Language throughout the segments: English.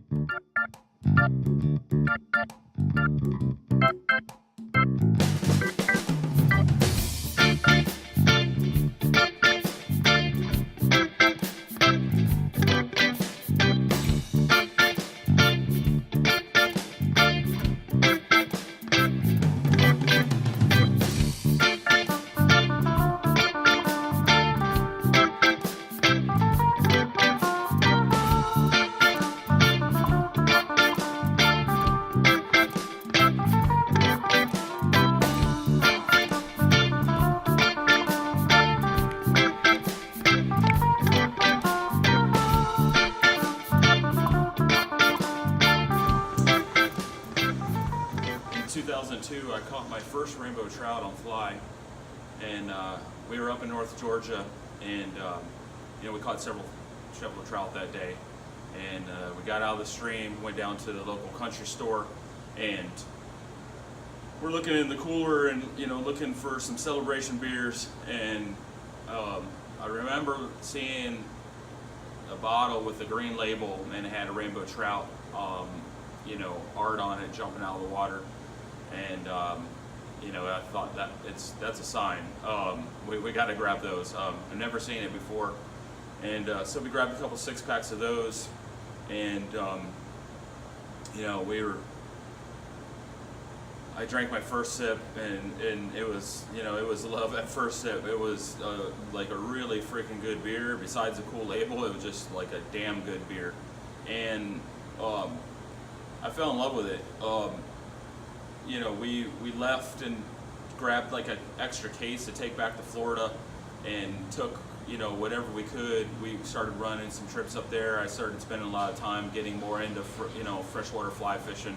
In 2002, I caught my first rainbow trout on fly, and we were up in North Georgia, and we caught several trout that day, and we got out of the stream, went down to the local country store, and we're looking in the cooler and looking for some celebration beers, and I remember seeing a bottle with a green label, and it had a rainbow trout, art on it jumping out of the water. And I thought that's a sign. We got to grab those. I've never seen it before, and so we grabbed a couple 6-packs of those, and I drank my first sip, and it was love at first sip. It was like a really freaking good beer. Besides the cool label, it was just like a damn good beer, and I fell in love with it. We left and grabbed like an extra case to take back to Florida, and took whatever we could. We started running some trips up there. I started spending a lot of time getting more into freshwater fly fishing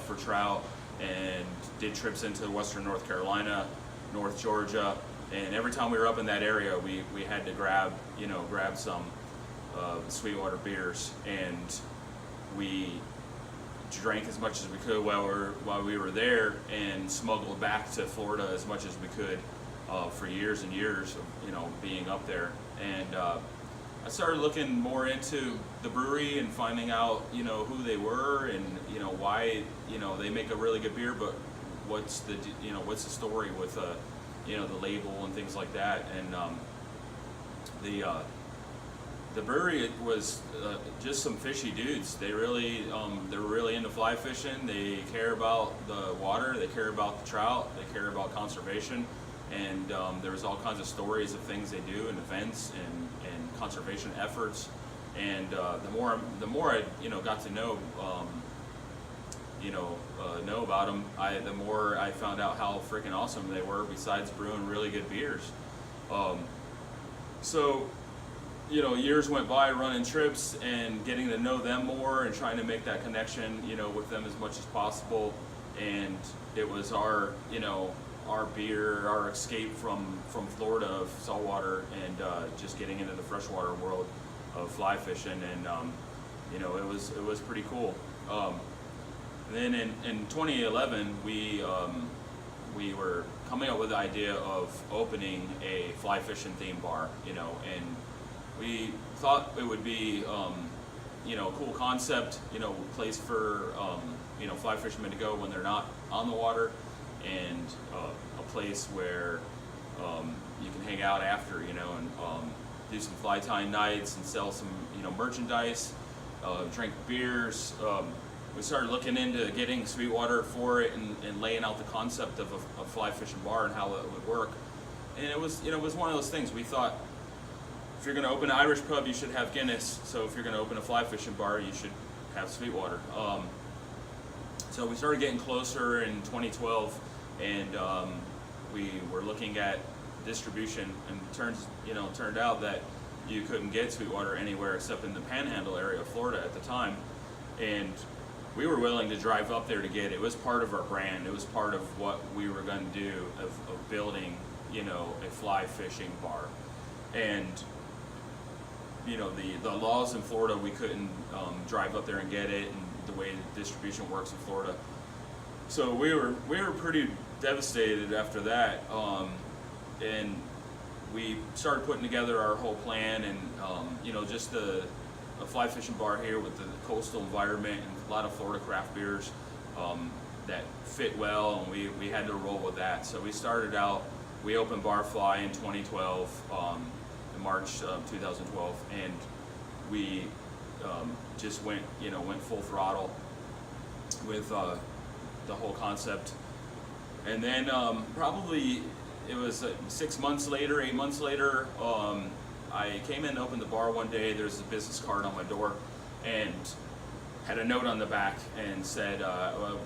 for trout, and did trips into western North Carolina, North Georgia, and every time we were up in that area, we had to grab some Sweetwater beers, and we drank as much as we could while we were there, and smuggled back to Florida as much as we could for years and years of being up there. And I started looking more into the brewery and finding out who they were, and why they make a really good beer, but what's the story with the label and things like that. And the brewery was just some fishy dudes. They're really into fly fishing. They care about the water. They care about the trout. They care about conservation. And there was all kinds of stories of things they do, and events and conservation efforts. And the more I got to know about them, the more I found out how freaking awesome they were. Besides brewing really good beers, so. Years went by running trips and getting to know them more, and trying to make that connection, with them as much as possible. And it was our beer, our escape from Florida of saltwater, and just getting into the freshwater world of fly fishing. And it was pretty cool. And then in 2011, we were coming up with the idea of opening a fly fishing theme bar, and we thought it would be, a cool concept, place for, fly fishermen to go when they're not on the water, and a place where you can hang out after, and do some fly tying nights and sell some, merchandise, drink beers. We started looking into getting Sweetwater for it, and laying out the concept of a fly fishing bar and how it would work. And it was one of those things. We thought, if you're going to open an Irish pub, you should have Guinness. So if you're going to open a fly fishing bar, you should have Sweetwater. So we started getting closer in 2012, and we were looking at distribution, and turned out that you couldn't get Sweetwater anywhere except in the Panhandle area of Florida at the time. And we were willing to drive up there to get it. It was part of our brand. It was part of what we were going to do of building, a fly fishing bar. And the laws in Florida, we couldn't drive up there and get it, and the way the distribution works in Florida. So we were pretty devastated after that, and we started putting together our whole plan, and just the a fly fishing bar here with the coastal environment and a lot of Florida craft beers that fit well, and we had to roll with that. So we started out, we opened Barfly in 2012, in March 2012, and we just went full throttle with the whole concept. And then probably it was 6 months later, 8 months later, I came in and opened the bar one day. There's a business card on my door and had a note on the back and said, well,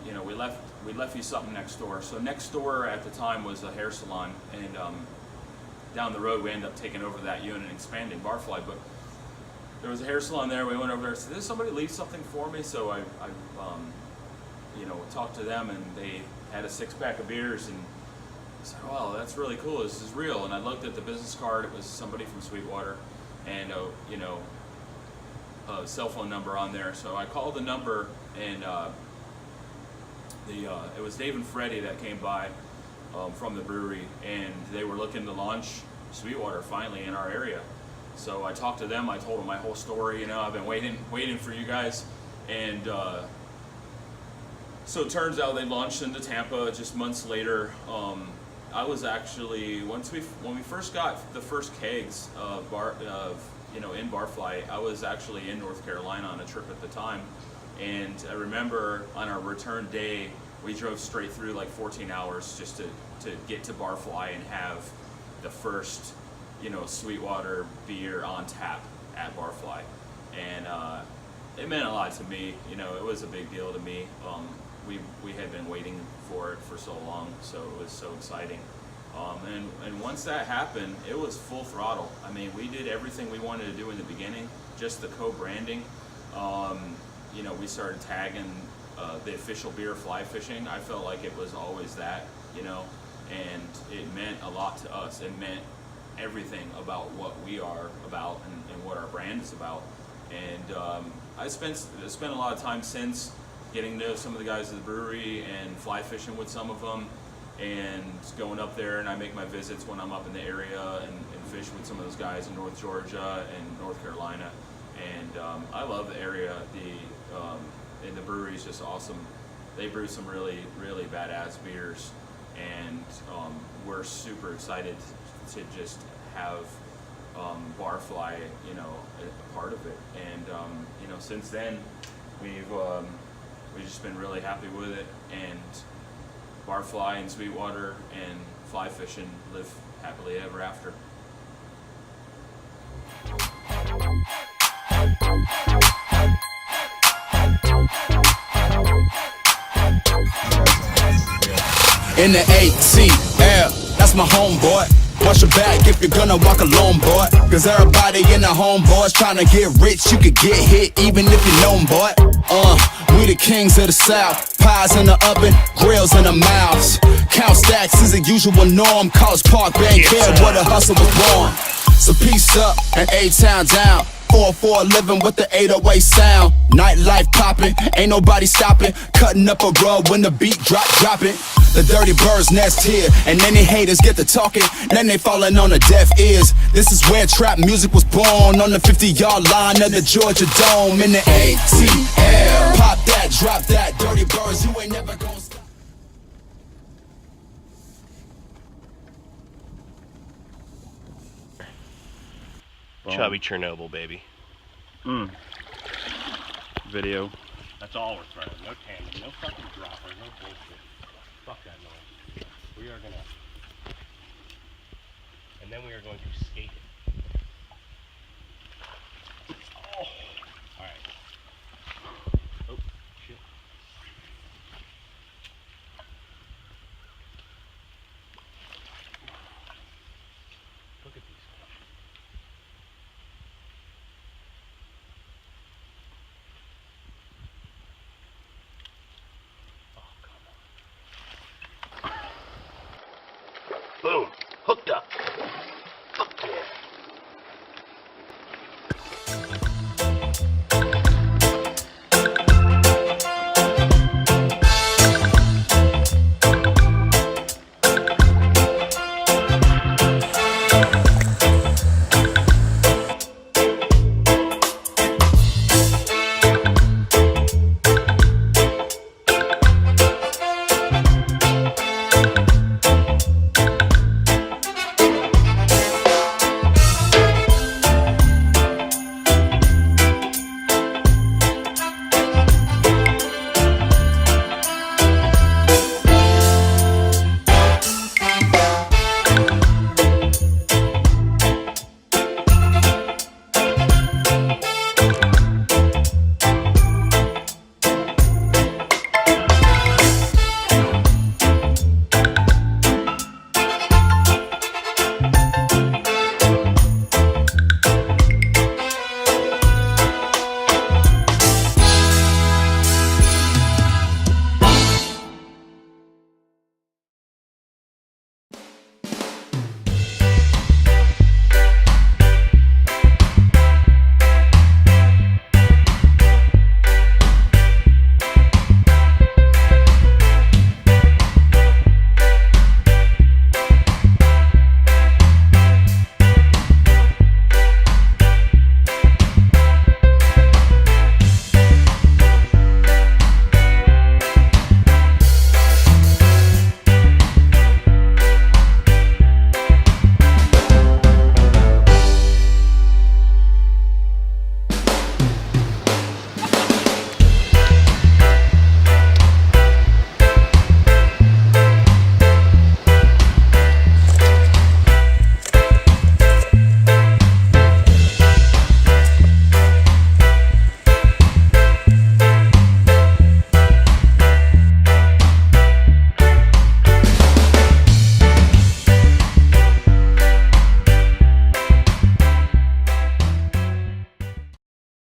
we left you something next door. So next door at the time was a hair salon, and down the road we ended up taking over that unit and expanding Barfly. But there was a hair salon there. We went over there and said, did somebody leave something for me? So I talked to them, and they had a 6-pack of beers, and I said, wow, that's really cool, this is real. And I looked at the business card, it was somebody from Sweetwater, and a cell phone number on there. So I called the number, and it was Dave and Freddie that came by from the brewery, and they were looking to launch Sweetwater finally in our area. So I talked to them, I told them my whole story, I've been waiting for you guys. And so it turns out they launched into Tampa just months later. I was actually, when we first got the first kegs in Barfly, I was actually in North Carolina on a trip at the time. And I remember on our return day, we drove straight through like 14 hours just to get to Barfly and have the first, Sweetwater beer on tap at Barfly. And it meant a lot to me. It was a big deal to me. We had been waiting for it for so long, so it was so exciting. And once that happened, it was full throttle. I mean, we did everything we wanted to do in the beginning, just the co-branding. We started tagging the official beer fly fishing. I felt like it was always that, and it meant a lot to us. It meant everything about what we are about and what our brand is about. And I spent a lot of time since getting to know some of the guys at the brewery and fly fishing with some of them, and going up there, and I make my visits when I'm up in the area and fish with some of those guys in North Georgia and North Carolina. And I love the area. And the brewery is just awesome. They brew some really, really badass beers, and we're super excited to just have Barfly, a part of it. And since then, we've just been really happy with it. And Barfly and Sweetwater and fly fishing live happily ever after. In the ATL, that's my homeboy. Watch your back if you're gonna walk alone, boy. Cause everybody in the homeboys trying to get rich. You could get hit even if you know 'em, boy. We the kings of the South. Pies in the oven, grills in the mouths. Count stacks is a usual norm. College Park, Bank Hill, where the hustle was born. So peace up and A-Town down. 4-4 living with the 808 sound. Nightlife popping, ain't nobody stopping. Cutting up a rug when the beat drop it. The dirty birds nest here, and any haters get to talking, then they falling on the deaf ears. This is where trap music was born, on the 50-yard line of the Georgia Dome. In the ATL, pop that, drop that, dirty birds, you ain't never gonna stop. Chubby Chernobyl, baby. Video. That's all we're throwing. No tandem, no fucking dropper, no bullshit. Fuck that noise. We are gonna... And then we are going to skate it.